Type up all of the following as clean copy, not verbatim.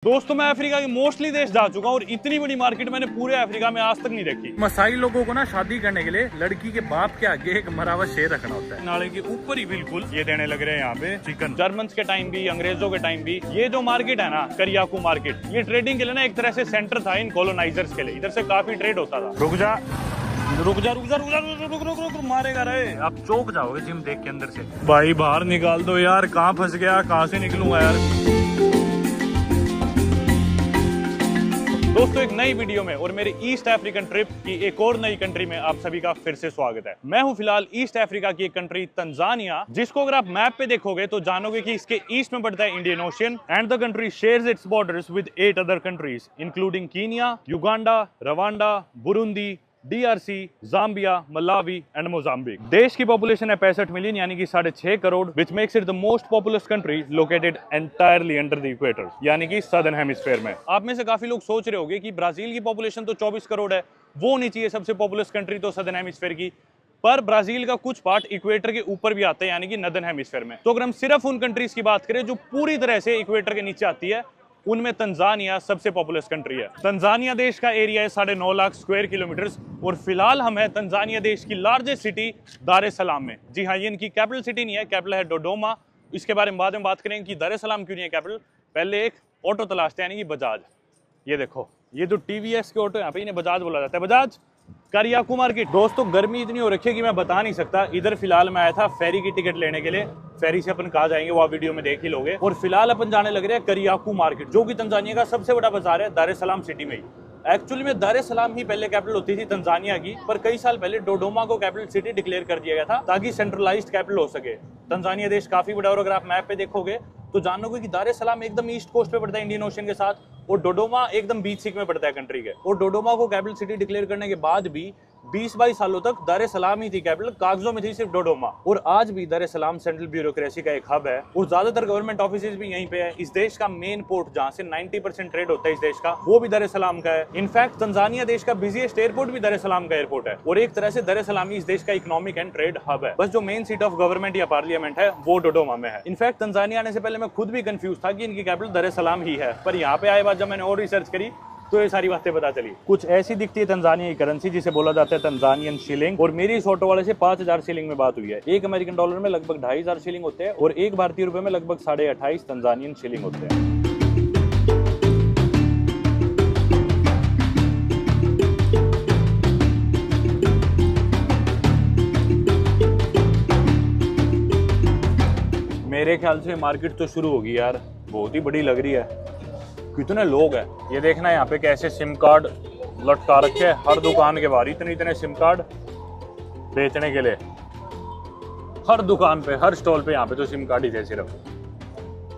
दोस्तों मैं अफ्रीका के मोस्टली देश जा चुका हूँ और इतनी बड़ी मार्केट मैंने पूरे अफ्रीका में आज तक नहीं देखी। मसाई लोगों को ना शादी करने के लिए लड़की के बाप के आगे एक मरा हुआ शेर रखना होता है। नाले के ऊपर ही बिल्कुल ये देने लग रहे हैं यहाँ पे चिकन। जर्मन्स के टाइम भी, अंग्रेजों के टाइम भी ये जो मार्केट है ना, करियाकू मार्केट, ये ट्रेडिंग के लिए ना एक तरह से सेंटर था इन कॉलोनाइजर्स के लिए। इधर से काफी ट्रेड होता था। रुक जा रुक जा रुक जा रुक जा रुक रुक रुक मारेगा रे, आप चौक जाओगे जिम देख के अंदर से। भाई बाहर निकाल दो यार, कहाँ फंस गया, कहाँ से निकलूंगा यार। दोस्तों एक नई वीडियो में और मेरे ईस्ट अफ्रीकन ट्रिप की एक और नई कंट्री में आप सभी का फिर से स्वागत है। मैं हूं फिलहाल ईस्ट अफ्रीका की एक कंट्री तंजानिया, जिसको अगर आप मैप पे देखोगे तो जानोगे कि इसके ईस्ट में पड़ता है Indian ocean and the country shares it's borders with 8 other countries including Kenya, Uganda, Rwanda, Burundi, DRC, Zambia, Malawi and Mozambique. देश की पॉपुलेशन है 65 मिलियन यानी कि 6.5 crore, which makes it the most populous country located entirely under the equator यानी कि southern hemisphere में। आप में से काफी लोग सोच रहे होंगे कि ब्राजील की पॉपुलेशन तो 24 करोड़ है, वो होनी चाहिए सबसे पॉपुलस कंट्री तो सदर्न हेमिस्फीयर की, पर ब्राजील का कुछ पार्ट इक्वेटर के ऊपर भी आता है यानी कि नदर्न हेमिस्फीयर में। तो अगर हम सिर्फ उन कंट्रीज की बात करें जो पूरी तरह से इक्वेटर के नीचे आती है, उनमें तंजानिया सबसे पॉपुलस कंट्री है। तंजानिया देश का एरिया है 9.5 लाख स्क्वायर किलोमीटर और फिलहाल हम है तंजानिया देश की लार्जेस्ट सिटी दार एस सलाम में। जी हाँ, ये इनकी कैपिटल सिटी नहीं है, कैपिटल है डोडोमा। इसके बारे में बाद में बात करेंगे कि दार एस सलाम क्यों नहीं है कैपिटल। पहले एक ऑटो तलाशते हैं यानी कि बजाज। ये देखो, ये जो TVS के ऑटो यहाँ पे इन्हें बजाज बोला जाता है। बजाज करियाकू मार्केट। दोस्तों गर्मी इतनी हो रखी है कि मैं बता नहीं सकता। इधर फिलहाल मैं आया था फेरी की टिकट लेने के लिए। फेरी से अपन कहाँ जाएंगे वो आप वीडियो में देख ही लोगे। और फिलहाल अपन जाने लग रहे हैं करियाकू मार्केट, जो कि तंजानिया का सबसे बड़ा बाजार है दार एस सलाम सिटी में ही। एक्चुअली में दार एस सलाम ही पहले कैपिटल होती थी तंजानिया की, पर कई साल पहले डोडोमा को कैपिटल सिटी डिक्लेयर कर दिया गया था ताकि सेंट्रलाइज्ड कैपिटल हो सके। तंजानिया देश काफी बड़ा और अगर आप मैप पे देखोगे तो जानोगे कि दार एस सलाम एकदम ईस्ट कोस्ट पे पड़ता है इंडियन ओशन के साथ, और डोडोमा एकदम बीच सिक में पड़ता है कंट्री के। और डोडोमा को कैपिटल सिटी डिक्लेयर करने के बाद भी 20-22 सालों तक दार एस सलाम ही थी कैपिटल, कागजों में थी सिर्फ डोडोमा। और आज भी दार एस सलाम सेंट्रल ब्यूरोक्रेसी का एक हब है और ज्यादातर गवर्नमेंट ऑफिसेज भी यहीं पे है। इस देश का मेन पोर्ट जहां से 90% ट्रेड होता है इस देश का, वो भी दार एस सलाम का है। इनफैक्ट तंजानिया देश का बिजीएस्ट एयरपोर्ट भी दार एस सलाम का एयरपोर्ट है और एक तरह से दार एस सलाम ही इस देश का इकोनॉमिक एंड ट्रेड हब है। बस जो मेन सीट ऑफ गवर्नमेंट या पार्लियामेंट है वो डोडोमा में है। इनफैक्ट तंजानिया आने से पहले मैं खुद भी कंफ्यूज था कि इनकी कैपिटल दार एस सलाम ही है, पर यहाँ पे आए बाद जब मैंने और रिसर्च करी तो ये सारी बातें पता चली। कुछ ऐसी दिखती है तंजानिया की करेंसी जिसे बोला जाता है तंजानियन शिलिंग। और मेरी इस ऑटो वाले से 5000 शिलिंग में बात हुई है। एक अमेरिकन डॉलर में लगभग 2500 शिलिंग होते हैं और एक भारतीय रुपए में लगभग 28.5 तंजानियन शिलिंग होते हैं। मेरे ख्याल से मार्केट तो शुरू होगी यार, बहुत ही बड़ी लग रही है। कितने लोग हैं ये देखना, यहाँ पे कैसे सिम कार्ड लटका रखे हैं हर दुकान के बाहर। इतने सिम कार्ड बेचने के लिए हर दुकान पे, हर स्टॉल पे यहाँ पे तो सिम कार्ड ही थे सिर्फ।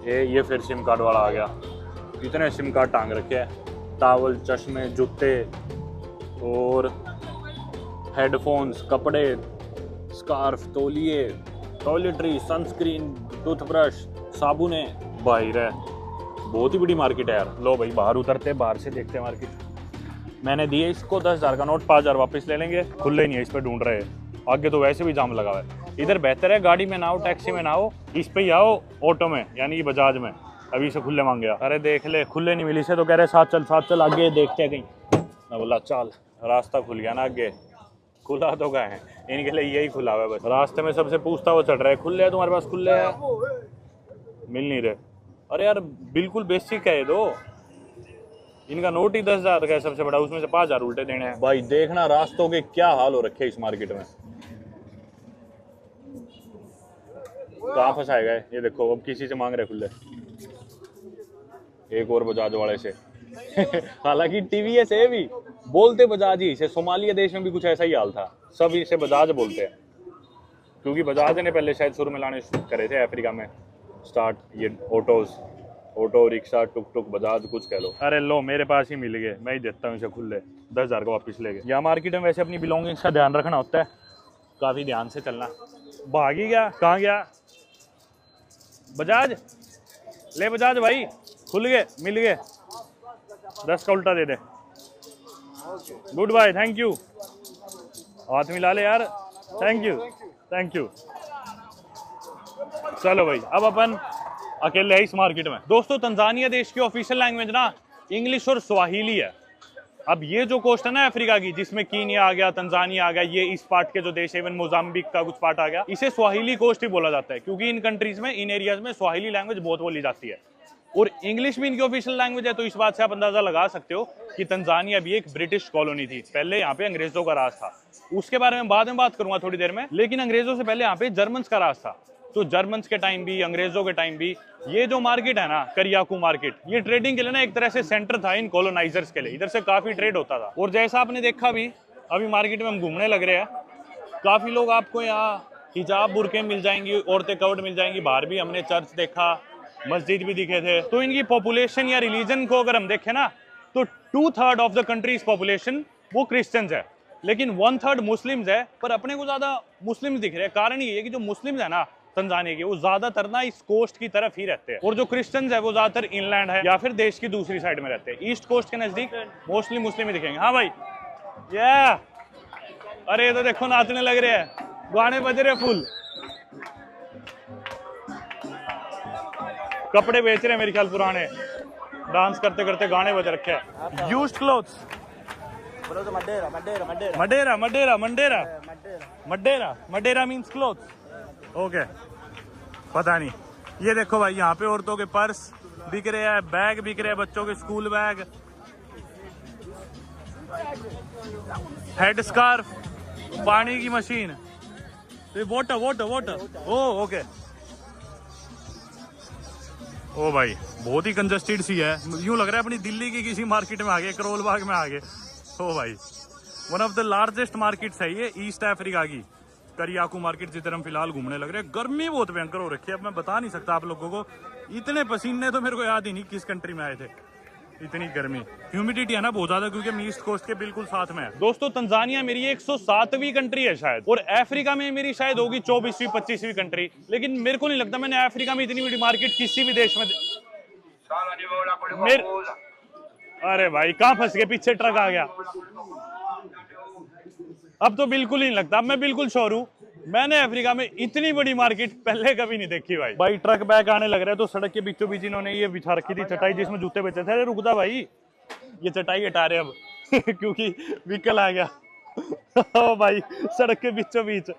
ये फिर सिम कार्ड वाला आ गया। इतने सिम कार्ड टांग रखे हैं, टावल, चश्मे, जूते और हेडफोन्स, कपड़े, स्कार्फ, तौलिए, टॉयलेटरी, सनस्क्रीन, टूथब्रश, साबुने। भाई रे बहुत ही बड़ी मार्केट है यार। लो भाई बाहर उतरते, बाहर से देखते हैं मार्केट। मैंने दिए इसको 10,000 का नोट, 5,000 वापस ले लेंगे। खुले नहीं है, इस पे ढूंढ रहे हैं। आगे तो वैसे भी जाम लगा हुआ है। इधर बेहतर है गाड़ी में ना आओ, टैक्सी में ना आओ, इस पे ही आओ, ऑटो में यानी कि बजाज में। अभी से खुले मांग गया। अरे देख ले, खुले नहीं मिली से तो कह रहे साथ चल आगे देखते हैं कहीं। मैं बोला चल, रास्ता खुल गया ना आगे। खुला तो क्या है, इनके लिए यही खुला हुआ है बस। रास्ते में सबसे पूछता वो चढ़ रहा है, खुले है तुम्हारे पास? खुले है, मिल नहीं रहे। अरे यार बिल्कुल बेसिक है ये तो। इनका नोट ही 10,000 का है सबसे बड़ा, उसमें से 5,000 उल्टे देने हैं। भाई देखना रास्तों के क्या हाल हो रखे इस मार्केट में। कहाँ फंसाएगा ये देखो, अब किसी से मांग रहे खुले। एक और बजाज वाले से हालांकि TVS है भी, बोलते बजाज ही। सोमालिया देश में भी कुछ ऐसा ही हाल था, सब इसे बजाज बोलते हैं क्योंकि बजाज ने पहले शायद शुरू में लाने करे थे अफ्रीका में स्टार्ट ये ऑटो रिक्शा, टुक बजाज कुछ कह लो। अरे लो मेरे पास ही मिल गए, मैं ही देता हूँ इसे खुले। 10,000 का वापस ले गए। यहाँ मार्केट में वैसे अपनी बिलोंगिंग्स का ध्यान रखना होता है, काफी ध्यान से चलना। भाग ही गया, कहाँ गया बजाज? ले बजाज भाई, खुल गए, मिल गए। 10 का उल्टा दे दे। Good bye, thank you. हाथ मिला ले यार, थैंक यू। चलो भाई अब अपन अकेले है इस मार्केट में। दोस्तों तंजानिया देश की ऑफिशियल लैंग्वेज ना इंग्लिश और स्वाहिली है। अब ये जो कोस्ट है ना अफ्रीका की, जिसमें कीनिया आ गया, तंजानिया आ गया, ये इस पार्ट के जो देश है, इवन मोजाम्बिक का कुछ पार्ट आ गया, इसे स्वाहिली कोस्ट ही बोला जाता है, क्योंकि इन कंट्रीज में, इन एरियाज में स्वाहिली लैंग्वेज बहुत बोली जाती है और इंग्लिश भी इनकी ऑफिशियल लैंग्वेज है। तो इस बात से आप अंदाजा लगा सकते हो कि तंजानिया भी एक ब्रिटिश कॉलोनी थी, पहले यहाँ पे अंग्रेजों का राज था। उसके बारे में बाद में बात करूंगा थोड़ी देर में, लेकिन अंग्रेजों से पहले यहाँ पे जर्मन्स का राज था। तो जर्मन्स के टाइम भी, अंग्रेजों के टाइम भी, ये जो मार्केट है ना करियाकू मार्केट, ये ट्रेडिंग के लिए ना एक तरह से सेंटर था इन कॉलोनाइजर्स के लिए। इधर से काफी ट्रेड होता था। और जैसा आपने देखा भी, अभी मार्केट में हम घूमने लग रहे हैं, काफी लोग आपको यहाँ हिजाब बुरके मिल जाएंगी, औरतें कवर्ड मिल जाएंगी। बाहर भी हमने चर्च देखा, मस्जिद भी दिखे थे। तो इनकी पॉपुलेशन या रिलीजन को अगर हम देखें ना, तो 2/3 ऑफ द कंट्रीज पॉपुलेशन वो क्रिश्चियंस है, लेकिन 1/3 मुस्लिम्स है। पर अपने को ज्यादा मुस्लिम्स दिख रहे हैं। कारण ये है कि जो मुस्लिम्स है ना तंजानिया के, वो ज्यादातर ना इस कोस्ट की तरफ ही रहते हैं, और जो क्रिश्चियंस है वो ज्यादातर इनलैंड है या फिर देश की दूसरी साइड में रहते हैं। ईस्ट कोस्ट के नजदीक मोस्टली मुस्लिम ही दिखेंगे। हाँ भाई, ये अरे ये तो देखो नाचने लग रहे हैं, गाने बज रहे फुल, कपड़े बेच रहे हैं मेरे ख्याल पुराने, डांस करते करते गाने बज रखे हैं। यूज्ड क्लोथ्स, मडेरा मडेरा मडेरा मडेरा मडेरा मीन्स क्लोथ्स। ओके, पता नहीं। ये देखो भाई, यहाँ पे औरतों के पर्स बिक रहे हैं, बैग बिक रहे हैं, बच्चों के स्कूल बैग, हेड स्कार्फ, पानी की मशीन, वाटर वाटर वाटर। ओ ओके। ओ भाई, बहुत ही कंजस्टेड सी है, यूं लग रहा है अपनी दिल्ली की किसी मार्केट में आ गए, करोल बाग में आ गए। ओ भाई, one of the largest markets है ये ईस्ट अफ्रीका की, करियाकू मार्केट, जिधर हम फिलहाल घूमने लग रहे हैं। गर्मी बहुत भयंकर हो रखी है, अब मैं बता नहीं सकता आप लोगों को, इतने पसीने तो मेरे को याद ही नहीं किस कंट्री में आए थे, इतनी गर्मी। ह्यूमिडिटी है ना बहुत ज्यादा, क्योंकि हम ईस्ट कोस्ट के बिल्कुल साथ में है। दोस्तों तंजानिया मेरी 107वीं कंट्री है शायद, और अफ्रीका में मेरी शायद होगी 24वीं 25वीं कंट्री, लेकिन मेरे को नहीं लगता मैंने अफ्रीका में इतनी बड़ी मार्केट किसी भी देश में अरे भाई कहाँ फंस गए, पीछे ट्रक आ गया। अब तो बिल्कुल ही नहीं लगता, अब मैं बिल्कुल श्योर हूँ मैंने अफ्रीका में इतनी बड़ी मार्केट पहले कभी नहीं देखी भाई। भाई ट्रक बैक आने लग रहा है, तो सड़क के बीचों बीच इन्होंने ये बिछा रखी थी चटाई, जिसमें जूते बेचे थे। अरे रुकदा भाई, ये चटाई हटा रहे अब क्योंकि व्हीकल आ गया। ओ भाई, सड़क के बीचों बीच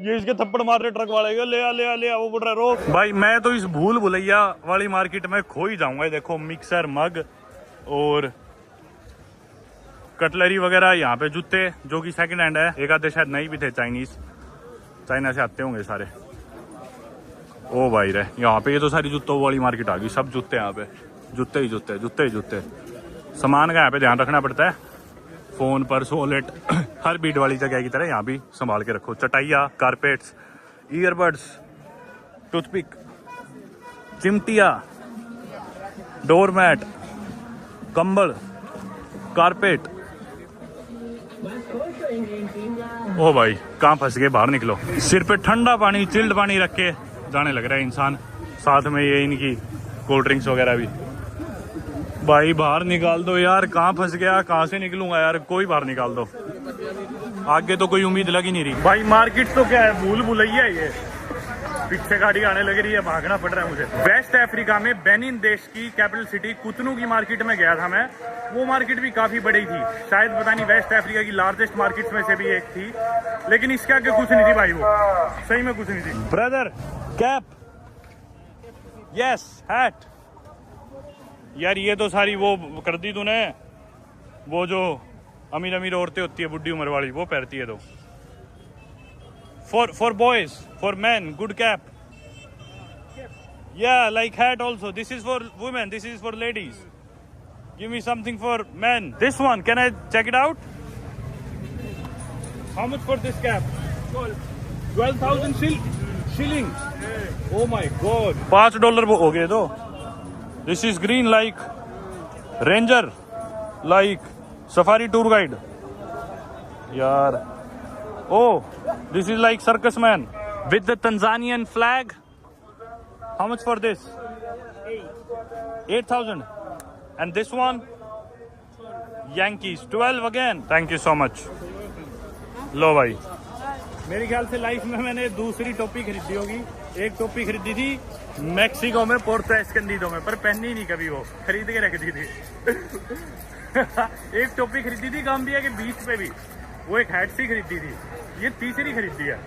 ये इसके थप्पड़ मार रहे ट्रक वाले, ले आ ले आ ले आ, वो बोल रहा है रोक। भाई मैं तो इस भूल भुलैया वाली मार्केट में खो ही जाऊंगा। देखो मिक्सर, मग और कटलरी वगैरह, यहाँ पे जूते जो कि सेकंड हैंड है, एक आधे शायद नहीं भी थे, चाइना से आते होंगे सारे। ओ भाई रे, यहाँ पे ये तो सारी जूतों वाली मार्केट आ गई, सब जूते यहाँ पे, जूते ही जूते, जूते ही जूते। सामान का यहाँ पे ध्यान रखना पड़ता है, फोन, पर्स, वॉलेट हर बीट वाली जगह की तरह यहाँ भी संभाल के रखो। चटाइया, कारपेट्स, ईयरबड्स, टूथपिक, चिमटिया, डोरमैट, कंबल, कारपेट। ओ भाई कहाँ फंस गए, बाहर निकलो। सिर पे ठंडा पानी, चिल्ड पानी रख के जाने लग रहा है इंसान, साथ में ये इनकी कोल्ड ड्रिंक्स वगैरह भी। भाई बाहर निकाल दो यार, कहाँ फंस गया, कहाँ से निकलूंगा यार, कोई बाहर निकाल दो, आगे तो कोई उम्मीद लग ही नहीं रही। भाई मार्केट तो क्या है, भूल भुलैया है ये, पीछे गाड़ी आने लग रही है, भागना पड़ रहा है मुझे। वेस्ट अफ्रीका में बेनिन देश की कैपिटल सिटी कुतनू की मार्केट में गया था मैं, वो मार्केट भी काफी बड़ी थी, शायद पता नहीं वेस्ट अफ्रीका की लार्जेस्ट मार्केट्स में से भी एक थी, लेकिन इसके आगे कुछ नहीं थी भाई, वो सही में कुछ नहीं थी। Brother cap, yes hat. यार ये तो सारी वो कर दी तूने, वो जो अमीर अमीर औरतें होती है बुढ़ी उम्र वाली, वो पहनती है। तो for boys, for men, good cap, yeah, like hat also. This is for women, this is for ladies. Give me something for men. This one, can I check it out? How much for this cap? 12,000 shillings. Oh my god, $5 हो गए तो। This is green like ranger, like safari tour guide. यार, oh, this is like circus man with the Tanzanian flag. How much for this? 8,000. And this one? Yankees, 12 again. Thank you so much. लो भाई, मेरे ख्याल से life में मैंने दूसरी टोपी खरीदी होगी एक टोपी खरीदी थी मैक्सिको में, पोर्तो एस्कंदिडो में, पर पहनी नहीं कभी, वो खरीद के रख दी थी। एक टोपी खरीदी थी गाम्बिया के बीच पे भी, वो एक हैट सी खरीदी थी। ये तीसरी खरीदी है।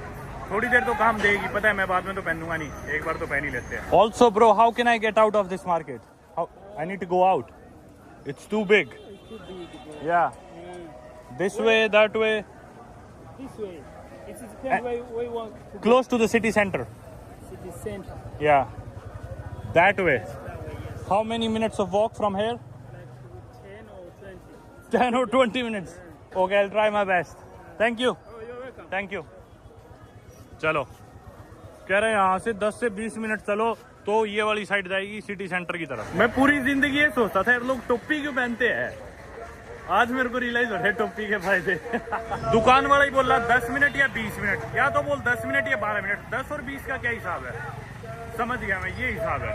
थोड़ी देर तो काम देगी, पता है, मैं बाद में तो पहनूंगा नहीं, एक बार तो पहन ही लेते हैं। Also bro, how can I get out of this market? I need to go out, it's too big. या this way, that way, This way. It depends where you want to close to the city center. go. City center. Yeah, that way. That way, yes. How many minutes of walk from here? Like 10 or 20. 10 or 20 minutes. Okay, I'll try my best. Thank you. Oh, you're welcome. Thank you. चलो, कह रहे हैं यहाँ से 10 से 20 minute चलो तो ये वाली साइड जाएगी सिटी सेंटर की तरफ। मैं पूरी जिंदगी ये सोचता था यार, लोग टोपी क्यों पहनते हैं, आज मेरे को रियलाइज हो रहा है टोपी के फायदे। दुकान वाला ही बोल रहा 10 मिनट या 20 मिनट, या तो बोल 10 मिनट या 12 मिनट। 10 और 20 का क्या हिसाब है? समझ गया मैं, ये हिसाब है।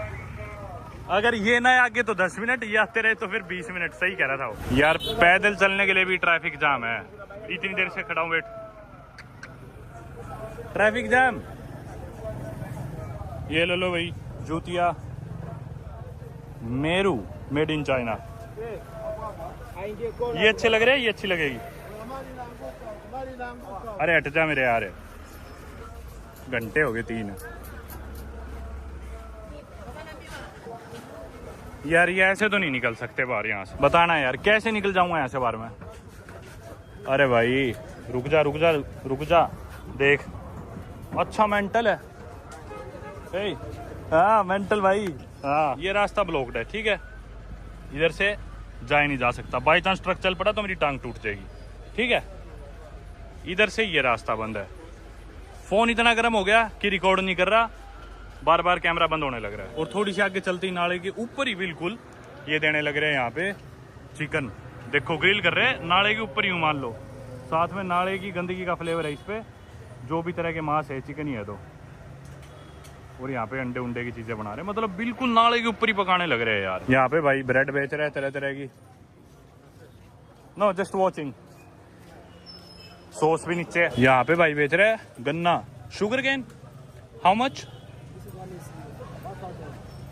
अगर ये ना आगे तो 10 मिनट, ये आते रहे तो फिर 20 मिनट। सही कह रहा था वो। यार पैदल चलने के लिए भी ट्रैफिक जाम है, इतनी देर से खड़ा हूँ, वेट, ट्रैफिक जाम। ये ले लो भाई जूतिया, मेरू, मेड इन चाइना। ये अच्छे लग रहे हैं, ये अच्छी लगेगी। अरे हट जा मेरे यार, घंटे हो गए 3। यार ये ऐसे तो नहीं निकल सकते बाहर, यहाँ से बताना यार कैसे निकल जाऊंगा यहाँ से बाहर में। अरे भाई रुक जा रुक जा रुक जा, देख अच्छा मेंटल है। हाँ मेंटल भाई, हाँ ये रास्ता ब्लॉक्ड है, ठीक है, इधर से जा ही नहीं जा सकता। बाई चांस ट्रक चल पड़ा तो मेरी टांग टूट जाएगी, ठीक है। इधर से ये रास्ता बंद है। फोन इतना गर्म हो गया कि रिकॉर्ड नहीं कर रहा, बार बार कैमरा बंद होने लग रहा है। और थोड़ी सी आगे चलती नाले के ऊपर ही बिल्कुल ये देने लग रहे हैं यहाँ पे चिकन, देखो ग्रिल कर रहे हैं नाले के ऊपर ही, मान लो साथ में नाले की गंदगी का फ्लेवर है इस पे, जो भी तरह के मांस है चिकन ही है तो। और यहाँ पे अंडे उंडे की चीजें बना रहे हैं, मतलब बिल्कुल नाले के ऊपर ही पकाने लग रहे हैं यार। यहाँ पे भाई ब्रेड बेच रहे हैं तरह तरह की, नो जस्ट वॉचिंग, सॉस भी नीचे। यहाँ पे भाई बेच रहे हैं गन्ना, sugar cane, how much?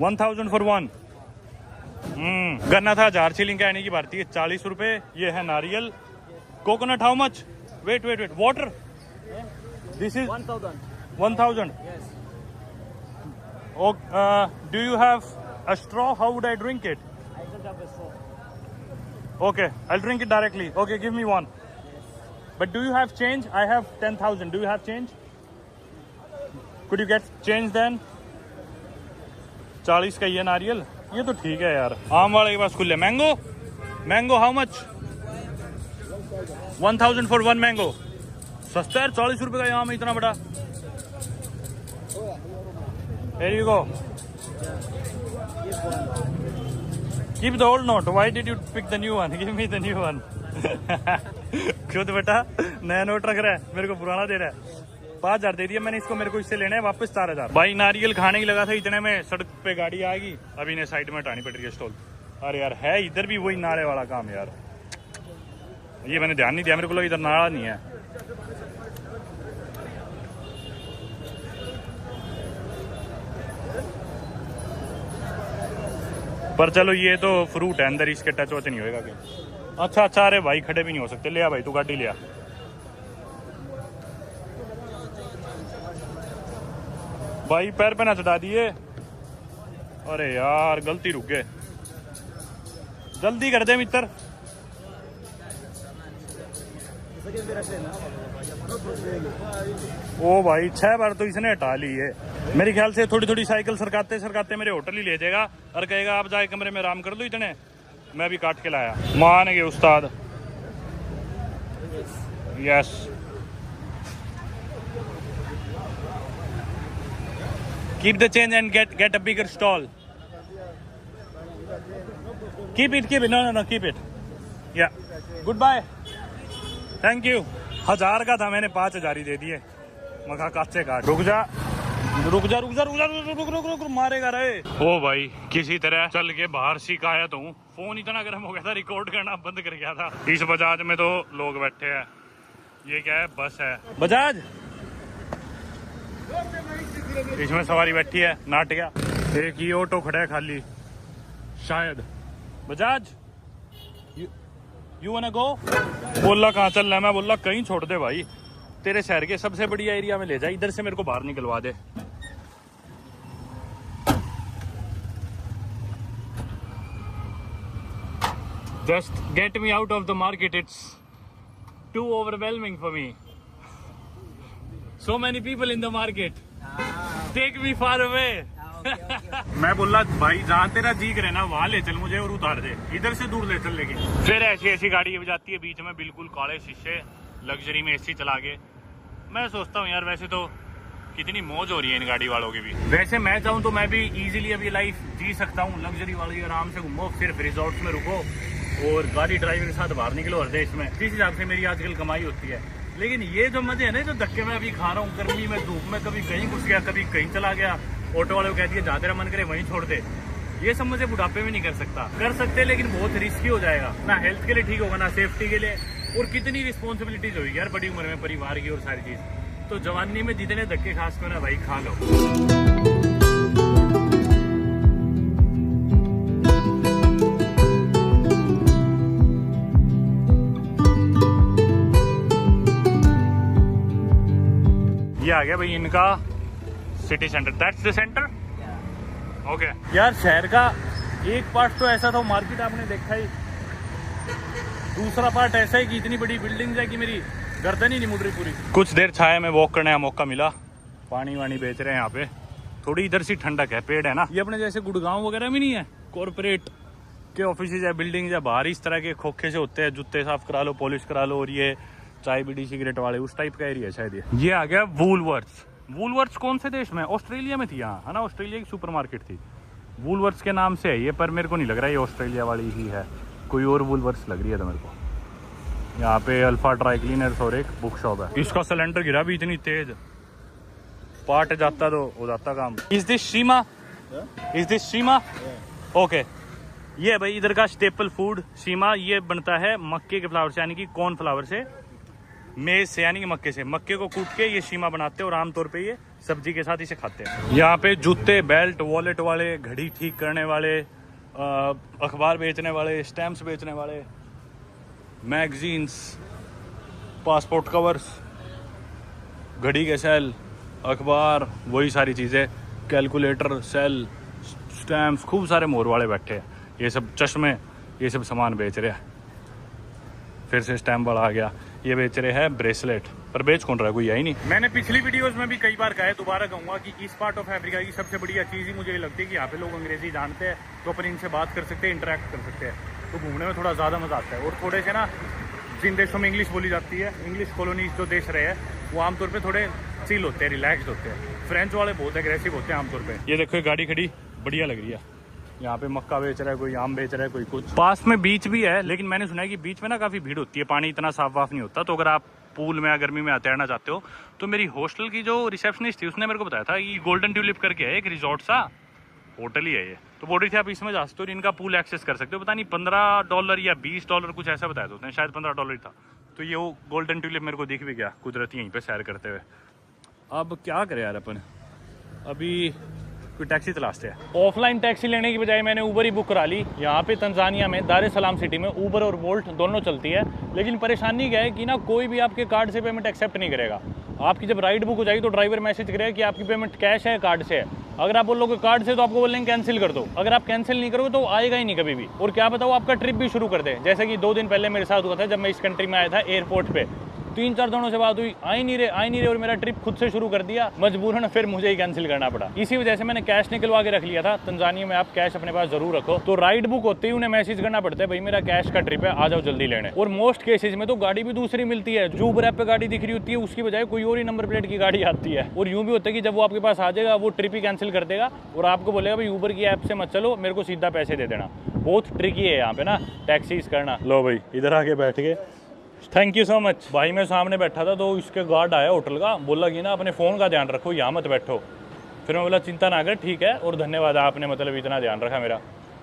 1000 for 1। गन्ना था 1000 शिलिंग का, यानी कि भारतीय 40 रुपए। ये है नारियल। Coconut how much? Wait wait wait, water this is 1000। Yes. Oh, do you have a straw? How would I drink it? I don't have a straw. Okay, I'll drink it directly. Okay, give me one. But do you have change? I have 10,000. Do you have change? Could you get change then? 40 का ये नारियल, ये तो ठीक है यार। आम वाले के पास खुले। Mango, mango how much? 1000 for 1 mango. सस्ता है, 40 रुपए का आम है इतना बड़ा। Here you go. Keep the old note. Why did you pick the new one? Give me the new one. खुद बेटा नया नोट रख रहा है, मेरे को पुराना दे रहा है। 5000 दे दिया मैंने इसको, मेरे को इससे लेना है वापस 4000। भाई नारियल खाने की लगा था, इतने में सड़क पे गाड़ी आएगी, अभी इन्हें साइड में हटानी पड़ रही है स्टॉल। अरे यार है इधर भी वही नारे वाला काम यार, ये मैंने ध्यान नहीं दिया, मेरे को लगा इधर नारा नहीं है। पर चलो ये तो फ्रूट है, अंदर इसके टच वच नहीं होएगा क्या? अच्छा अच्छा, अरे भाई खड़े भी नहीं हो सकते। ले आ भाई, तू गाड़ी ले आ। भाई पैर पे ना चढ़ा दिए। अरे यार गलती, रुक गए, जल्दी कर दे मित्र। ओ भाई 6 बार तो इसने हटा ली है। मेरे ख्याल से थोड़ी थोड़ी साइकिल सरकाते सरकाते मेरे होटल ही ले जाएगा और कहेगा आप जाए कमरे में आराम कर लो, इतने मैं भी काट के लाया। मान गए उस्ताद। Yes keep the change and get a bigger stall. Keep it no no keep it. Yeah good bye, thank you. 1000 का था, मैंने 5000 ही दे दिए। मखा काचे काट। रुक जा रुक जा रुक जा रुक जा रुक रुक रुक, मारेगा रे। ओ भाई किसी तरह चल के बाहर शिकायत हूँ। फोन इतना गर्म हो गया था, रिकॉर्ड करना बंद कर गया था। इस बजाज में तो लोग बैठे हैं। ये क्या है? बस है बजाज। इसमें सवारी बैठी है नाटिया। एक ही ऑटो खड़ा है खाली, शायद बजाज। यू वांना गो? बोला कहाँ चल रहा है? मैं बोला कहीं छोड़ दे भाई, तेरे शहर के सबसे बढ़िया एरिया में ले जा, इधर से मेरे को बाहर निकलवा दे। Just get me out of the market. It's too overwhelming for me. So many people in the market. Take me far away. मैं बोला भाई जहाँ तेरा जी करे ना वहाँ ले चल मुझे और उतार दे, इधर से दूर ले चल। लेकिन फिर ऐसी ऐसी गाड़ी बजाती है बीच में, बिल्कुल काले शीशे, लग्जरी में एसी चला के। मैं सोचता हूँ यार वैसे तो कितनी मौज हो रही है इन गाड़ी वालों की भी। वैसे मैं चाहूँ तो मैं भी इजीली अभी लाइफ जी सकता हूँ, लग्जरी वाली, आराम से घूमो, सिर्फ रिजॉर्ट्स में रुको और गाड़ी ड्राइवर के साथ बाहर निकलो हर देश में, जिस हिसाब से मेरी आजकल कमाई होती है। लेकिन ये जो मजे है ना, जो धक्के में अभी खा रहा हूँ गर्मी में, धूप में, कभी कहीं घुस गया, कभी कहीं चला गया, ऑटो वाले को कह दिया जहाँ तेरा मन करे वहीं छोड़ दे, ये सब मुझे बुढ़ापे में नहीं कर सकता। कर सकते लेकिन बहुत रिस्की हो जाएगा, ना हेल्थ के लिए ठीक होगा ना सेफ्टी के लिए, और कितनी रिस्पॉन्सिबिलिटीज होगी यार बड़ी उम्र में, परिवार की और सारी चीज। तो जवानी में जितने धक्के खास को ना भाई खा लो। ये आ गया भाई इनका city centre, that's the centre. Okay यार, शहर का एक पार्ट तो ऐसा था, मार्केट आपने देखा ही, दूसरा पार्ट ऐसा है कि इतनी बड़ी बिल्डिंग है कि मेरी गर्दन ही नहीं मुड़ रही पूरी। कुछ देर छाया में वॉक करने का मौका मिला, पानी वानी बेच रहे हैं यहाँ पे, थोड़ी इधर से ठंडक है, पेड़ है ना। ये अपने जैसे गुड़गांव वगैरह में नहीं है, कॉर्पोरेट के ऑफिस या बिल्डिंग या बाहर इस तरह के खोखे से होते हैं, जूते साफ करा लो, पॉलिश करा लो, और ये चाय बीड़ी सिगरेट वाले, उस टाइप का एरिया शायद ये आ गया वूलवर्थ्स। वूलवर्थ्स कौन से देश में? ऑस्ट्रेलिया में थी, यहाँ है ना, ऑस्ट्रेलिया की सुपरमार्केट थी, वूलवर्थ्स के नाम से है ये, पर मेरे को नहीं लग रहा है ये ऑस्ट्रेलिया वाली ही है, कोई और वूलवर्थ्स लग रही है तो मेरे को। यहाँ पे अल्फा ड्राई क्लीनर्स और एक बुक शॉप है। इसका सिलेंडर गिरा भी इतनी तेज, पार्ट जाता तो हो जाता काम। Is this शीमा? Is this शीमा? Okay, ये भाई इधर का स्टेपल फूड शीमा, ये बनता है मक्के के फ्लावर से, यानी कि कॉर्न फ्लावर से, मेज से, यानी कि मक्के से, मक्के को कूट के ये शीमा बनाते हैं और आमतौर पे ये सब्जी के साथ इसे खाते हैं। यहाँ पे जूते, बेल्ट, वॉलेट वाले, घड़ी ठीक करने वाले, अखबार बेचने वाले, स्टैम्प्स बेचने वाले, मैगजीन्स, पासपोर्ट कवर्स, घड़ी के सेल, अखबार, वही सारी चीज़ें, कैलकुलेटर, सेल, स्टैम्प्स, खूब सारे मोर वाले बैठे हैं, ये सब चश्मे, ये सब सामान बेच रहे हैं। फिर से स्टैम्प वाला आ गया, ये बेच रहे हैं ब्रेसलेट, पर बेच कौन रहा है, कोई है ही नहीं। मैंने पिछली वीडियोस में भी कई बार कहा है, दोबारा कहूँगा कि इस पार्ट ऑफ अफ्रीका की सबसे बढ़िया चीज़ ही मुझे ये लगती है कि यहाँ पे लोग अंग्रेजी जानते हैं, तो अपन इनसे बात कर सकते हैं, इंटरेक्ट कर सकते हैं, तो घूमने में थोड़ा ज़्यादा मज़ा आता है। और थोड़े से ना, जिन देशों में इंग्लिश बोली जाती है, इंग्लिश कॉलोनीज जो देश रहे हैं, वो आमतौर पर थोड़े चिल होते हैं, रिलैक्सड होते हैं। फ्रेंच वाले बहुत एग्रेसिव होते हैं आमतौर पर। ये देखो गाड़ी खड़ी बढ़िया लग रही है, यहाँ पे मक्का बेच रहा है कोई, आम बेच रहा है कोई, कुछ। पास में बीच भी है, लेकिन मैंने सुना है कि बीच में ना काफ़ी भीड़ होती है, पानी इतना साफ वाफ नहीं होता, तो अगर आप पूल में या गर्मी में तैरना चाहते हो तो मेरी हॉस्टल की जो रिसेप्शनिस्ट थी उसने मेरे को बताया था कि गोल्डन ट्यूलिप करके है एक रिजॉर्ट सा, होटल ही है ये, तो बोल रही थी आप इसमें जा सकते हो और इनका पूल एक्सेस कर सकते हो। पता नहीं $15 या $20 कुछ ऐसा बताया था उसने, शायद $15 ही था। तो ये वो गोल्डन ट्यूलिप मेरे को दिख भी गया कुदरती यहीं पर सैर करते हुए। अब क्या करें यार, अपन अभी कोई टैक्सी तलाशते हैं। ऑफलाइन टैक्सी लेने की बजाय मैंने ऊबर ही बुक करा ली। यहाँ पे तंजानिया में दार सलाम सिटी में ऊबर और वोल्ट दोनों चलती है, लेकिन परेशानी क्या है कि ना कोई भी आपके कार्ड से पेमेंट एक्सेप्ट नहीं करेगा। आपकी जब राइड बुक हो जाएगी तो ड्राइवर मैसेज करेगा कि आपकी पेमेंट कैश है कार्ड से है। अगर आप बोलोगे कार्ड से तो आपको बोलेंगे कैंसिल कर दो। अगर आप कैंसिल नहीं करोगे तो आएगा ही नहीं कभी भी। और क्या बताओ, आपका ट्रिप भी शुरू कर दे। जैसे कि 2 दिन पहले मेरे साथ हुआ था, जब मैं इस कंट्री में आया था, एयरपोर्ट पे 3-4 दिनों से बात हुई, आ ही नहीं रहे और मेरा ट्रिप खुद से शुरू कर दिया, मजबूरन फिर मुझे ही कैंसिल करना पड़ा। इसी वजह से मैंने कैश निकलवा के रख लिया था। तंजानिया में आप कैश अपने पास जरूर रखो। तो राइड बुक होते ही उन्हें मैसेज करना पड़ता है, भाई मेरा कैश का ट्रिप है, आ जाओ जल्दी लेने। और मोस्ट केसेज में तो गाड़ी भी दूसरी मिलती है, जो ऊबर ऐप पे गाड़ी दिख रही होती है उसकी बजाय कोई और ही नंबर प्लेट की गाड़ी आती है। और यूं भी होता है कि जब वो आपके पास आ जाएगा वो ट्रिप ही कैंसिल कर देगा और आपको बोलेगा भाई ऊबर की ऐप से मत चलो, मेरे को सीधा पैसे दे देना। बहुत ट्रिकी है यहाँ पे ना टैक्सीज करना। लो भाई इधर आके बैठ गए, थैंक यू सो मच। भाई मैं सामने बैठा था तो इसके गार्ड आया होटल का, बोला कि ना अपने फ़ोन का ध्यान रखो, यहाँ मत बैठो। फिर मैं बोला चिंता ना कर, ठीक है और धन्यवाद, आपने मतलब इतना ध्यान रखा मेरा।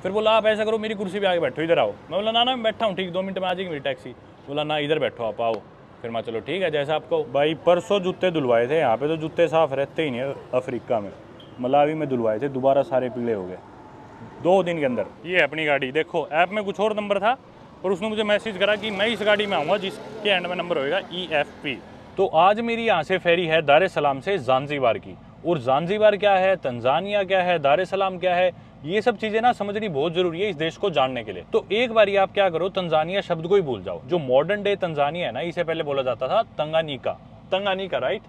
फिर बोला आप ऐसा करो मेरी कुर्सी पे आके बैठो, इधर आओ। मैं बोला ना मैं बैठा हूँ, ठीक 2 मिनट में आ जाएगी मेरी टैक्सी। बोला ना इधर बैठो आप, आओ। फिर मैं चलो ठीक है जैसा आपको। भाई परसों जूते धुलवाए थे, यहाँ पे तो जूते साफ रहते ही नहीं अफ्रीका में। मलावी में धुलवाए थे, दोबारा सारे पीले हो गए 2 दिन के अंदर। ये है अपनी गाड़ी, देखो ऐप में कुछ और नंबर था और उसने मुझे मैसेज करा कि मैं इस गाड़ी में आऊँगा जिसके एंड में नंबर होएगा EFP। तो आज मेरी यहाँ से फेरी है दार एस सलाम से ज़ांज़ीबार की। और ज़ांज़ीबार क्या है, तंजानिया क्या है, दार एस सलाम क्या है, ये सब चीज़ें ना समझनी बहुत ज़रूरी है इस देश को जानने के लिए। तो एक बार आप क्या करो, तंजानिया शब्द को ही भूल जाओ। जो मॉडर्न डे तंजानिया है ना, इसे पहले बोला जाता था तंगानिका। तंगानिका राइट,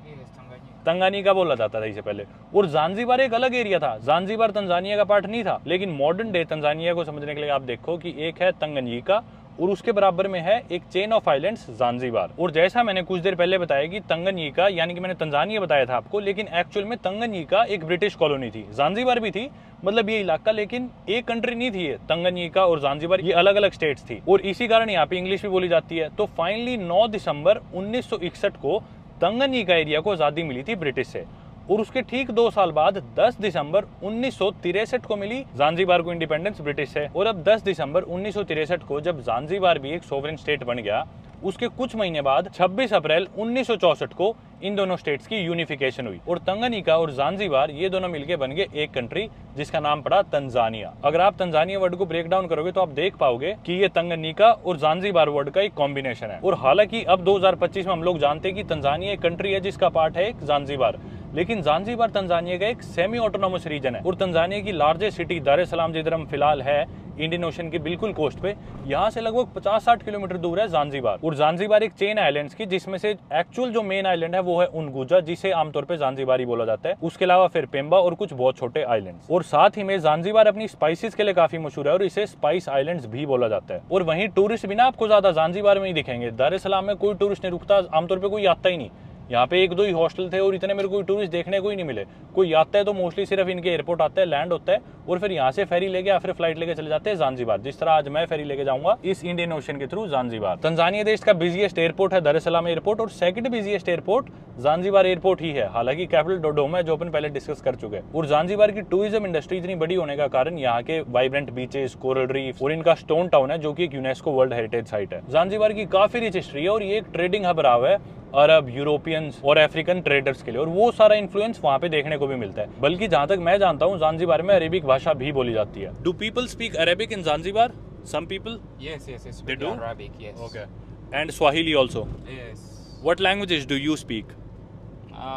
तंगानिका बोला जाता था इसे पहले। और ज़ांज़ीबार एक अलग एरिया था, ज़ांज़ीबार तंजानिया का पार्ट नहीं था। लेकिन मॉडर्न डे तंजानिया को समझने के लिए आप देखो कि एक है तंगनिका और उसके बराबर में है एक चेन ऑफ आइलैंड्स ज़ांज़ीबार। और जैसा मैंने कुछ देर पहले बताया कि तंगनिका यानी कि मैंने तंजानिया बताया था आपको, लेकिन एक्चुअल में तंगनिका एक ब्रिटिश कॉलोनी थी। ज़ांज़ीबार भी थी, मतलब ये इलाका, लेकिन एक कंट्री नहीं थी ये। तंगनिका और ज़ांज़ीबार ये अलग अलग स्टेट्स थी और इसी कारण यहाँ पे इंग्लिश भी बोली जाती है। तो फाइनली 9 दिसंबर 1961 को तंगनिका एरिया को आज़ादी मिली थी ब्रिटिश से। और उसके ठीक 2 साल बाद 10 दिसंबर 1963 को मिली ज़ांज़ीबार को इंडिपेंडेंस ब्रिटिश से। और अब 10 दिसंबर 1963 को जब ज़ांज़ीबार भी एक सोवरेन स्टेट बन गया, उसके कुछ महीने बाद 26 अप्रैल 1964 को इन दोनों स्टेट्स की यूनिफिकेशन हुई और तंगनिका और ज़ांज़ीबार ये दोनों मिलके बन गए एक कंट्री जिसका नाम पड़ा तंजानिया। अगर आप तंजानिया वर्ड को ब्रेक डाउन करोगे तो आप देख पाओगे कि ये तंगनिका और ज़ांज़ीबार वर्ड का एक कॉम्बिनेशन है। और हालांकि अब 2025 में हम लोग जानते हैं कि तंजानिया एक कंट्री है जिसका पार्ट है एक ज़ांज़ीबार, लेकिन ज़ांज़ीबार तंजानिया का एक सेमी ऑटोनॉमस रीजन है। और तंजानिया की लार्जेस्ट सिटी दार एस सलाम जिधर हम फिलहाल है, इंडियन ओशन के बिल्कुल कोस्ट पे, यहाँ से लगभग 50-60 किलोमीटर दूर है ज़ांज़ीबार। और ज़ांज़ीबार एक चेन आइलैंड्स की, जिसमें से एक्चुअल जो मेन आइलैंड है वो है उनगुजा, जिसे आमतौर पे ज़ांज़ीबारी बोला जाता है। उसके अलावा फिर पेम्बा और कुछ बहुत छोटे आइलैंड्स। और साथ ही में ज़ांज़ीबार अपनी स्पाइसेस के लिए काफी मशहूर है और इसे स्पाइस आइलैंड्स भी बोला जाता है। और वहीं टूरिस्ट भी ना आपको ज्यादा ज़ांज़ीबार में ही दिखेंगे। दार एस सलाम में कोई टूरिस्ट नहीं रुकता, आमतौर पर कोई आता ही नहीं। यहाँ पे 1-2 ही हॉस्टल थे और इतने मेरे को टूरिस्ट देखने को ही नहीं मिले। कोई आता है तो मोस्टली सिर्फ इनके एयरपोर्ट आता है, लैंड होता है और फिर यहाँ से फेरी लेके या फिर फ्लाइट लेके चले जाते हैं ज़ांज़ीबार। जिस तरह आज मैं फेरी लेके जाऊंगा इस इंडियन ओशन के थ्रू ज़ांज़ीबार। तंजानिया देश का बिजिएस्ट एयरपोर्ट है दार एस सलाम एयरपोर्ट और second busiest airport Zanzibar airport ही है। हालांकि कैपिटल डोडोमा है जो अपन पहले डिस्कस कर चुके हैं। और ज़ांज़ीबार की टूरिज्म इंडस्ट्री इतनी बड़ी होने का कारण यहाँ के वाइब्रेंट बीचेस, कोरल रीफ और इनका स्टोन टाउन है जो की एक यूनेस्को वर्ल्ड हेरिटेज साइट है। ज़ांज़ीबार की काफी रिच हिस्ट्री है और ये एक ट्रेडिंग हब रहा है अरब, यूरोपियंस और अफ्रीकन ट्रेडर्स के लिए, और वो सारा इन्फ्लुएंस वहाँ पे देखने को भी मिलता है। बल्कि जहाँ तक मैं जानता हूँ ज़ांज़ीबार में अरेबिक भाषा भी बोली जाती है। Do people speak Arabic in Zanzibar? Some people? Yes, They do? Arabic, yes. Okay. And Swahili also? Yes. What languages do you speak?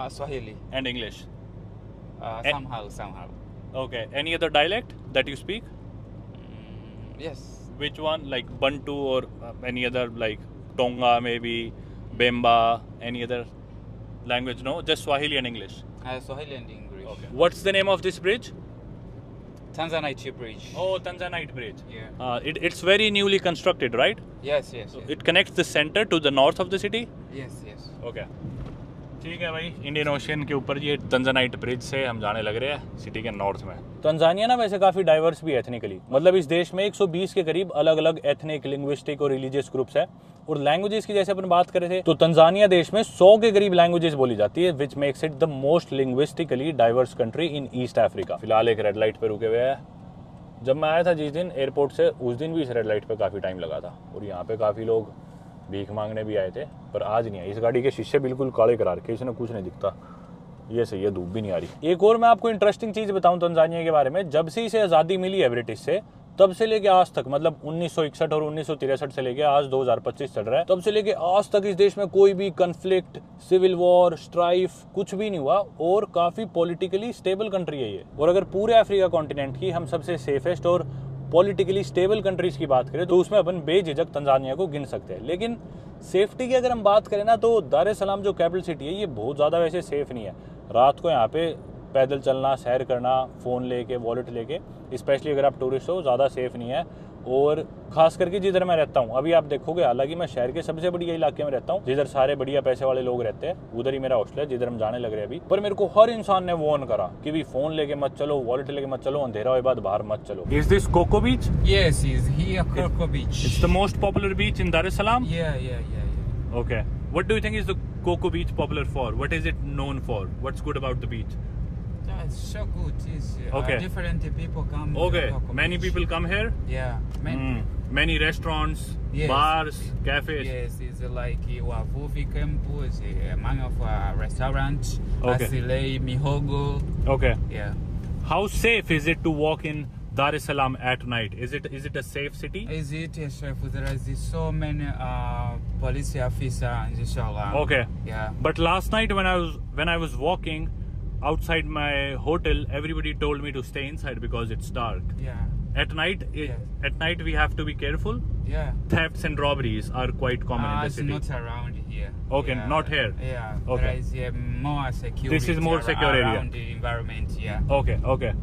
Swahili. And English? Somehow. Okay. Any other dialect that you speak? Yes. Which one? Like Bantu or any other, like Tonga maybe, Bemba, any other language? No, just Swahili and English. Swahili and English. Okay. What's the name of this bridge? Tanzanite Bridge. Oh, Tanzanite Bridge. Yeah. It's very newly constructed, right? Yes. It connects the center to the north of the city? Yes. Okay. ठीक है भाई, Indian ocean के ऊपर ये तंजानाइट bridge से हम जाने लग रहे हैं सिटी के नॉर्थ में। तंजानिया ना वैसे काफी डाइवर्स भी एथनिकली, मतलब इस देश में 120 के करीब अलग अलग एथनिक, लिंग्विस्टिक और रिलीजियस ग्रुप्स है। और लैंग्वेजेस की जैसे अपन बात कर रहे थे तो तंजानिया देश में 100 के करीब लैंग्वेजेस बोली जाती है, which makes it the most linguistically diverse country in east Africa. फिलहाल एक रेड लाइट पे रुके हुए हैं। जब मैं आया था जिस दिन एयरपोर्ट से, उस दिन भी इस रेड लाइट पे काफी टाइम लगा था और यहाँ पे काफी लोग भीख मांगने भी आए थे, पर आज नहीं आए। इस गाड़ी के शीशे बिल्कुल काले करा रखे, इसमें कुछ नहीं दिखता। ये सही है, धूप भी नहीं आ रही। एक और मैं आपको इंटरेस्टिंग चीज बताऊं तंजानिया के बारे में, जब से इसे आज़ादी मिली है ब्रिटिश से, तब से लेके आज तक, मतलब 1961 और 1963 से लेके आज 2025 चल रहा है, तब से लेके आज तक इस देश में कोई भी कन्फ्लिक्ट, सिविल वॉर, स्ट्राइफ कुछ भी नहीं हुआ और काफी पॉलिटिकली स्टेबल कंट्री है ये। और अगर पूरे अफ्रीका कॉन्टिनेंट की हम सबसे सेफेस्ट और पॉलिटिकली स्टेबल कंट्रीज की बात करें तो उसमें अपन बेझिझक तंजानिया को गिन सकते हैं। लेकिन सेफ्टी की अगर हम बात करें ना, तो दार एस सलाम जो कैपिटल सिटी है ये बहुत ज़्यादा वैसे सेफ नहीं है। रात को यहाँ पे पैदल चलना, सैर करना, फ़ोन लेके, वॉलेट लेके, स्पेशली अगर आप टूरिस्ट हो, ज़्यादा सेफ नहीं है। और खास करके जिधर मैं रहता हूँ, अभी आप देखोगे, हालांकि मैं शहर के सबसे बढ़िया इलाके में रहता हूँ जिधर सारे बढ़िया पैसे वाले लोग रहते हैं, उधर ही मेरा हॉस्टल है जिधर हम जाने लग रहे हैं अभी। पर मेरे को हर इंसान ने वार्न करा कि भी फोन लेके मत चलो, वॉलेट लेके मत चलो, अंधेरा होए बाद बाहर मत चलो। Is this Coco Beach? Yes, is here Coco Beach. It's the most popular beach in Dar es Salaam? Yeah. Okay. What do you think is the Coco Beach popular for? What is it known for? What's good about the beach? It's so good. It's Okay. different people come. Okay. to Coco Many Beach. people come here? Yeah, many. many restaurants, Yes. bars, cafes. Yes, it's like Wavuvi Campo, it's among of restaurant, Okay. Asilei, Mihogo. Okay. Yeah. How safe is it to walk in Dar es Salaam at night? Is it a safe city? Is it a chef? There is so many police officers, inshallah. Okay. Yeah. But last night when I was walking outside my hotel, everybody told me to stay inside because it's dark. Yeah. At night, Yes. at night we have to be careful. Yeah. Thefts and robberies are quite common in the It's city. not around here. Okay, Yeah. not here. Yeah. Okay. There is more security. This is more secure area. around the environment. Yeah. Okay, okay.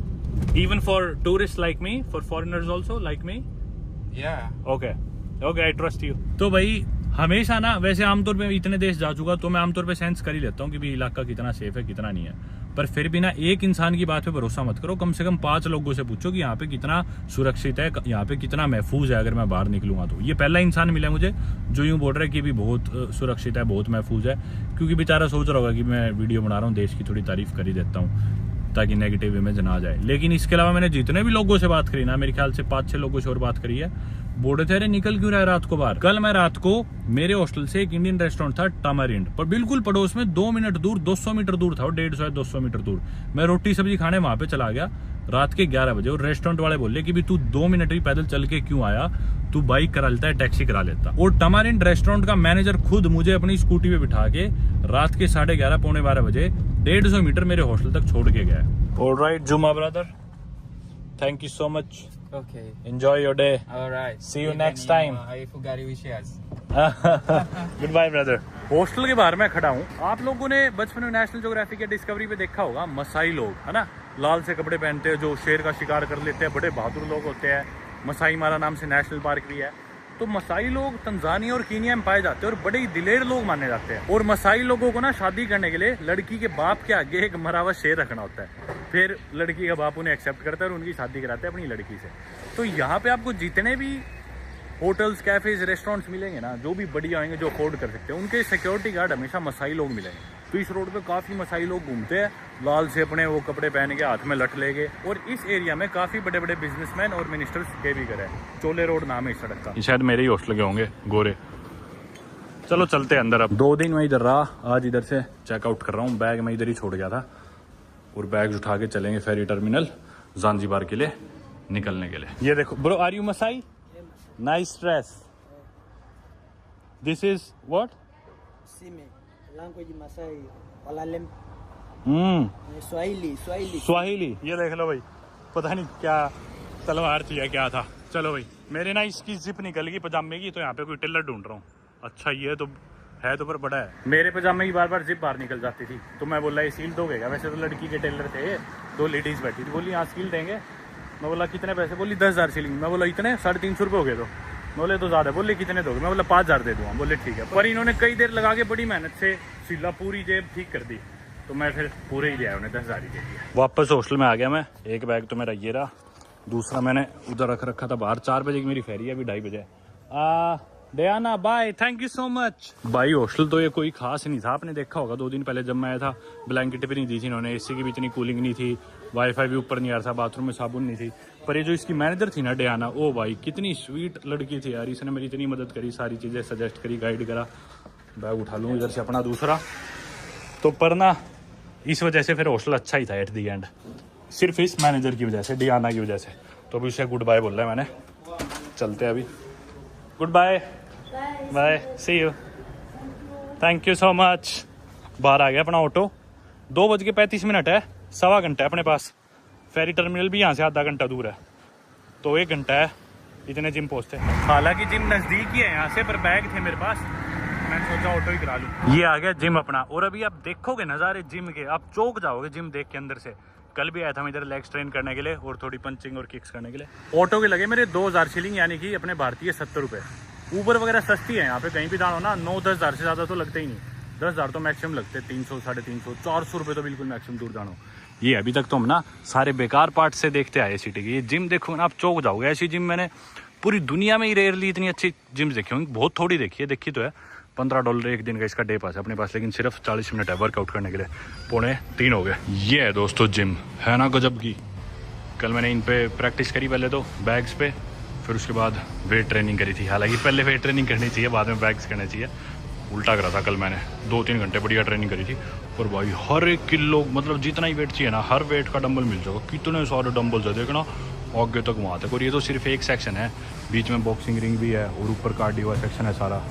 Even for tourists like me, for foreigners also like me. Yeah. Okay, okay, I trust you. तो भाई हमेशा ना, वैसे आमतौर पे इतने देश जा चुका तो मैं आमतौर पे सेंस कर ही लेता हूँ कि भी इलाका कितना सेफ है कितना नहीं है, पर फिर भी ना एक इंसान की बात पे भरोसा मत करो, कम से कम 5 लोगों से पूछो कि यहाँ पे कितना सुरक्षित है, यहाँ पे कितना महफूज है अगर मैं बाहर निकलूंगा तो। ये पहला इंसान मिला है मुझे जो यूँ बोल रहा है कि भी बहुत सुरक्षित है, बहुत महफूज है, क्योंकि बेचारा सोच रहा होगा कि मैं वीडियो बना रहा हूँ, देश की थोड़ी तारीफ कर ही देता हूँ ताकि नेगेटिव इमेज ना आ जाए। लेकिन इसके अलावा मैंने जितने भी लोगों से बात करी ना, मेरे ख्याल से 5-6 लोगों से और बात करी है, बोल रहे थे अरे निकल क्यों रहा है रात को बाहर। कल मैं रात को मेरे हॉस्टल से एक इंडियन रेस्टोरेंट था टामारिंड, पर बिल्कुल पड़ोस में 2 मिनट दूर 200 मीटर दूर था, 150-200 मीटर दूर, मैं रोटी सब्जी खाने वहां पे चला गया रात के 11 बजे, और रेस्टोरेंट वाले बोले कि भी तू 2 मिनट भी पैदल चल के क्यों आया, तू बाइक करा लेता है, टैक्सी करा लेता। और टामारिंड रेस्टोरेंट का मैनेजर खुद मुझे अपनी स्कूटी पे बिठा के रात के 11:30 पौने 12 बजे 150 मीटर मेरे हॉस्टल तक छोड़ के गया। ऑलराइट जुमा brother, thank you so much, Okay. Enjoy your day, All right. See you next time. I forgot your wishes. Good bye brother. Hostel के बाहर मैं खड़ा हूँ। आप लोगों ने बचपन में नेशनल ज्योग्राफिक या डिस्कवरी पे देखा होगा, मसाई लोग है ना, लाल से कपड़े पहनते हैं, जो शेर का शिकार कर लेते हैं, बड़े बहादुर लोग होते हैं। मसाई मारा नाम से नेशनल पार्क भी है। तो मसाई लोग तंजानिया और कीनिया में पाए जाते हैं और बड़े ही दिलेर लोग माने जाते हैं। और मसाई लोगों को ना शादी करने के लिए लड़की के बाप के आगे एक मरा हुआ शेर रखना होता है, फिर लड़की का बाप उन्हें एक्सेप्ट करता है और उनकी शादी कराता है अपनी लड़की से। तो यहाँ पे आपको जितने भी होटल्स, कैफेज, रेस्टोरेंट्स मिलेंगे ना, जो भी बढ़िया होंगे, जो अफोर्ड कर सकते हैं, उनके सिक्योरिटी गार्ड हमेशा मसाई लोग मिलेंगे। तो इस रोड पे काफ़ी मसाई लोग घूमते हैं, लाल से अपने वो कपड़े पहन के, हाथ में लठ लेके। और इस एरिया में काफ़ी बड़े बड़े बिजनेसमैन और मिनिस्टर्स के भी घर है। चोले रोड नाम है इस सड़क का। शायद मेरे ही हॉस्टल के होंगे गोरे। चलो चलते हैं अंदर। अब 2 दिन मैं इधर रहा, आज इधर से चेकआउट कर रहा हूँ। बैग मैं इधर ही छोड़ गया था और बैग उठा के चलेंगे फेरी टर्मिनल ज़ांज़ीबार के लिए निकलने के लिए। ये देखो bro, are you Masai? Nice dress. This is what? Sime, language Masai, Walalem, Swahili. Swahili. ये देख लो भाई, पता नहीं क्या तलवार थी या क्या था। चलो भाई, मेरे ना इसकी जिप निकल गई पजामे की, तो यहाँ पे कोई टेलर ढूंढ रहा हूँ। अच्छा ये तो है तो पर बड़ा है। मेरे पजामे की बार बार जिप बाहर निकल जाती थी, तो मैं बोला ये सील दोगे क्या? वैसे तो लड़की के टेलर थे, 2 लेडीज बैठी थी, बोली यहाँ सील देंगे। मैं बोला कितने पैसे? बोली 10,000 सीलिंग। मैं बोला इतने? 350 रुपये हो गए। तो बोले तो ज़्यादा। बोले कितने दोगे? मैं बोला 5,000 दे दूँगा। बोले ठीक है। पर इन्होंने कई देर लगा के बड़ी मेहनत से सीला पूरी जेब ठीक कर दी, तो मैं फिर पूरे ही लिया, उन्हें 10,000 ही दे दिया। वापस हॉस्टल में आ गया मैं। एक बैग तो मेरा ये रहा, दूसरा मैंने उधर रख रखा था बाहर। 4 बजे की मेरी फेरी है, अभी 2:30 बजे। दयाना bye, thank you so much. भाई हॉस्टल तो ये कोई खास नहीं था, आपने देखा होगा 2 दिन पहले जब मैं आया था, ब्लैंकेट भी नहीं दी थी इन्होंने, एसी की भी इतनी कूलिंग नहीं थी, वाईफाई भी ऊपर नहीं आ रहा था, बाथरूम में साबुन नहीं थी। पर ये जो इसकी मैनेजर थी ना डयाना, ओ भाई कितनी स्वीट लड़की थी यार, इसने मेरी इतनी मदद करी, सारी चीज़ें सजेस्ट करी, गाइड करा। बैग उठा लूँ इधर से अपना दूसरा तो, पर ना इस वजह से फिर हॉस्टल अच्छा ही था एट दी एंड, सिर्फ इस मैनेजर की वजह से, डयाना की वजह से। तो अभी उसे गुड बाय बोल रहा है मैंने। चलते हैं अभी। Good bye bye, see you, thank you so much. बाहर आ गया अपना ऑटो। 2:35 है, 1.25 घंटा है अपने पास। फेरी टर्मिनल भी यहाँ से आधा घंटा दूर है, तो 1 घंटा है इतने जिम पहुँचते। हालांकि जिम नज़दीक ही है यहाँ से, पर बैग थे मेरे पास, मैंने सोचा ऑटो ही करा लूँ। ये आ गया जिम अपना। और अभी आप देखोगे नज़ारे जिम के, आप चौंक जाओगे जिम देख के अंदर से। कल भी आया था मैं इधर लेग्स ट्रेन करने के लिए और थोड़ी पंचिंग और किक्स करने के लिए। ऑटो के लगे मेरे 2,000 शिलिंग, यानी कि अपने भारतीय 70 रुपये। ऊबर वगैरह सस्ती है यहाँ पे, कहीं भी दान हो ना 9-10 हज़ार से ज़्यादा तो लगते ही नहीं। 10,000 तो मैक्सिमम लगते, 300, 350, 400 रुपये तो बिल्कुल मैक्सिमम दूर जानो। ये अभी तक तो हम ना सारे बेकार पार्ट से देखते आए सिटी की। ये जिम देखो ना, आप चौंक जाओगे। ऐसी जिम मैंने पूरी दुनिया में ही रेयरली इतनी अच्छी जिम देखी होंगी, बहुत थोड़ी देखी है। देखी तो है, $15 एक दिन का इसका डे पास है अपने पास, लेकिन सिर्फ 40 मिनट है वर्कआउट करने के लिए। 2:45 हो गए। ये है दोस्तों जिम, है ना गजब की। कल मैंने इन पे प्रैक्टिस करी पहले तो बैग्स पे, फिर उसके बाद वेट ट्रेनिंग करी थी। हालांकि पहले वेट ट्रेनिंग करनी चाहिए, बाद में बैग्स करने चाहिए। उल्टा करा था कल मैंने, 2-3 घंटे बढ़िया ट्रेनिंग करी थी। और भाई हर एक किलो मतलब जितना ही वेट चाहिए ना, हर वेट का डंबल मिल जाएगा। कितने सारे डंबल्स है देखना, आगे तक वहाँ तक। और ये तो सिर्फ एक सेक्शन है, बीच में बॉक्सिंग रिंग भी है और ऊपर कार्डियो सेक्शन है सारा।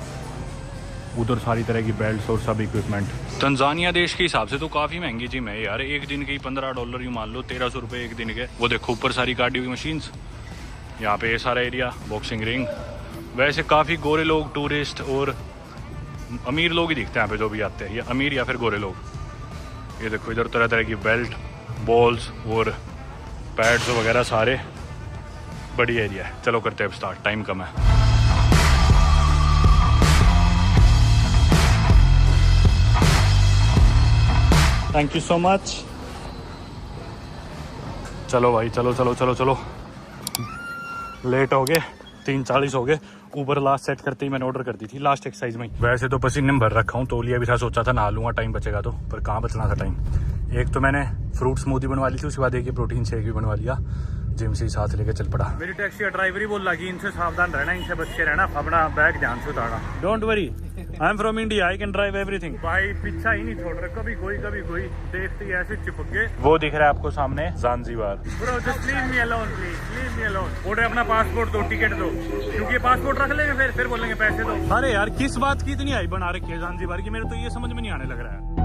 उधर सारी तरह की बेल्ट्स और सब इक्विपमेंट। तंजानिया देश के हिसाब से तो काफ़ी महंगी जिम है यार। एक दिन के ही $15 ही मान लो, 1300 रुपये एक दिन के। वो देखो ऊपर सारी कार्डियो की मशीन्स, यहाँ पे ये सारा एरिया बॉक्सिंग रिंग। वैसे काफ़ी गोरे लोग, टूरिस्ट और अमीर लोग ही दिखते हैं यहाँ पे जो भी आते हैं, ये अमीर या फिर गोरे लोग। ये देखो इधर तरह तरह की बेल्ट, बॉल्स और पैड्स वगैरह सारे। बड़ी एरिया है। चलो करते हैं अब स्टार्ट, टाइम कम है। Thank you so much. चलो भाई चलो चलो चलो चलो, लेट हो गए, 3:40 हो गए। ऊबर लास्ट सेट करते ही मैंने ऑर्डर कर दी थी लास्ट एक्सरसाइज में। वैसे तो पसीने में भर रखा हूँ, तौलिया भी था, सोचा था नहा लूँगा टाइम बचेगा तो, पर कहाँ बचना था टाइम। एक तो मैंने फ्रूट स्मूदी बनवा ली थी, उसके बाद एक ये प्रोटीन शेक भी बनवा लिया, जिम से ही साथ लेके चल पड़ा। मेरी टैक्सी का ड्राइवर ही बोल लगी, इनसे सावधान रहना, इनसे बच के रहना, अपना बैग ध्यान से उतारना। Don't worry, I am from India, I can drive everything. भाई पीछा ही नहीं छोड़ रहे, कभी कोई देखते ही ऐसे चिपक गए। वो दिख रहा है आपको सामने, Zanzibar. Bro just leave me alone please, leave me alone. बोल रहे अपना पासपोर्ट दो, टिकट दो, क्योंकि पासपोर्ट रख लेंगे फिर बोलेंगे पैसे दो। अरे यार किस बात की इतनी हाइप बना रखी है ज़ांज़ीबार की, मेरे तो ये समझ में नहीं आने लग रहा है।